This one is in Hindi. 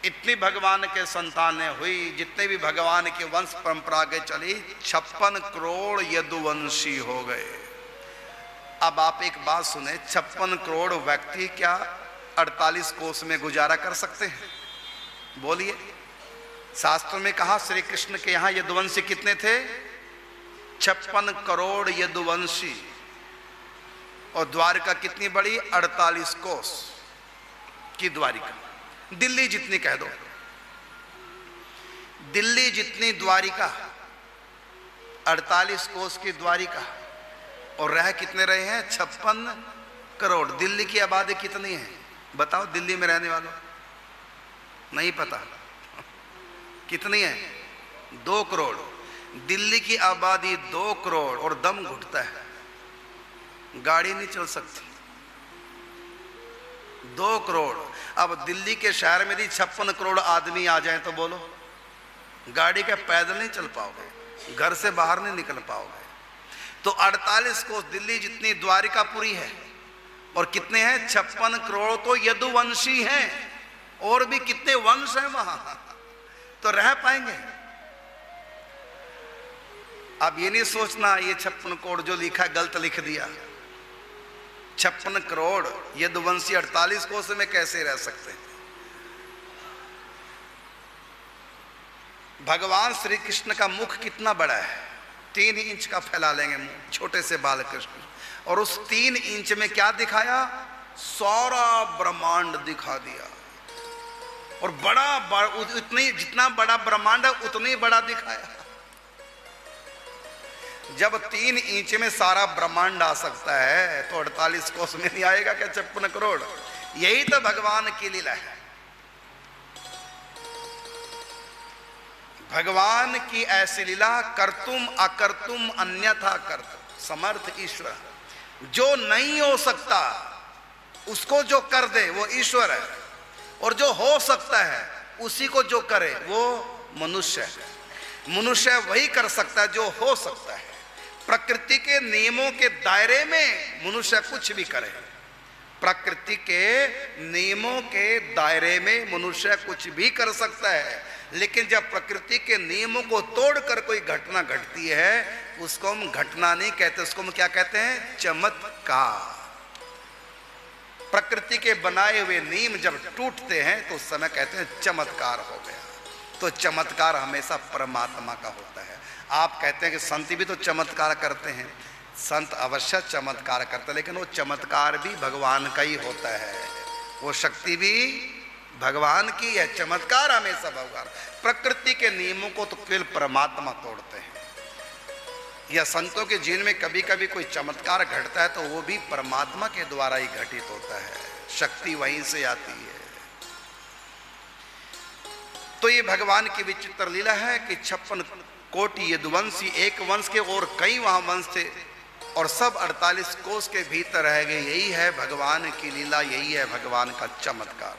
इतनी भगवान के संतानें हुई, जितने भी भगवान के वंश परंपरा के चली, 56 करोड़ यदुवंशी हो गए। अब आप एक बात सुने, 56 करोड़ व्यक्ति क्या 48 कोस में गुजारा कर सकते हैं? बोलिए। शास्त्र में कहा श्री कृष्ण के यहां यदुवंशी कितने थे? 56 करोड़ यदुवंशी। और द्वारिका कितनी बड़ी? 48 कोस की द्वारिका। दिल्ली जितनी कह दो, दिल्ली जितनी द्वारिका, 48 कोस की द्वारिका। और रह कितने रहे हैं? 56 करोड़। दिल्ली की आबादी कितनी है बताओ? दिल्ली में रहने वालों नहीं पता कितनी है? 2 करोड़। दिल्ली की आबादी 2 करोड़ और दम घुटता है, गाड़ी नहीं चल सकती। 2 करोड़। अब दिल्ली के शहर में यदि 56 करोड़ आदमी आ जाए तो बोलो, गाड़ी का पैदल नहीं चल पाओगे, घर से बाहर नहीं निकल पाओगे। तो 48 कोस दिल्ली जितनी द्वारिकापुरी है। और कितने हैं? 56 करोड़ तो यदुवंशी हैं। और भी कितने वंश हैं वहां, तो रह पाएंगे? अब ये नहीं सोचना ये 56 करोड़ जो लिखा गलत लिख दिया। 56 करोड़ यदुवंशी 48 कोस में कैसे रह सकते हैं? भगवान श्री कृष्ण का मुख कितना बड़ा है? 3 इंच का फैला लेंगे मुंह, छोटे से बाल कृष्ण। और उस 3 इंच में क्या दिखाया? सारा ब्रह्मांड दिखा दिया। और बड़ा उतनी, जितना बड़ा ब्रह्मांड है उतनी बड़ा दिखाया। जब 3 इंच में सारा ब्रह्मांड आ सकता है तो 48 कोस में नहीं आएगा क्या 56 करोड़? यही तो भगवान की लीला है। भगवान की ऐसी लीला, कर्तुम अकर्तुम अन्यथा कर्तुम, समर्थ ईश्वर। जो नहीं हो सकता उसको जो कर दे वो ईश्वर है, और जो हो सकता है उसी को जो करे वो मनुष्य है। मनुष्य वही कर सकता है जो हो सकता है। प्रकृति के नियमों के दायरे में मनुष्य कुछ भी करे। प्रकृति के नियमों के दायरे में मनुष्य कुछ भी कर सकता है। लेकिन जब प्रकृति के नियमों को तोड़कर कोई घटना घटती है, उसको हम घटना नहीं कहते, उसको हम क्या कहते हैं? चमत्कार। प्रकृति के बनाए हुए नियम जब टूटते हैं तो उस समय कहते हैं चमत्कार हो गया। तो चमत्कार हमेशा परमात्मा का होता है। आप कहते हैं कि संत भी तो चमत्कार करते हैं, संत अवश्य चमत्कार करते हैं, लेकिन वो चमत्कार भी भगवान का ही होता है। वो शक्ति भी भगवान की है, चमत्कार हमेशा भगवान। प्रकृति के नियमों को तो केवल परमात्मा तोड़ते हैं। या संतों के जीवन में कभी कभी कोई चमत्कार घटता है तो वो भी परमात्मा के द्वारा ही घटित होता है, शक्ति वहीं से आती है। तो ये भगवान की विचित्र लीला है कि 56 कोटि यदुवंशी, एक वंश के और कई वहां वंश थे, और सब 48 कोस के भीतर रह गए। यही है भगवान की लीला, यही है भगवान का चमत्कार।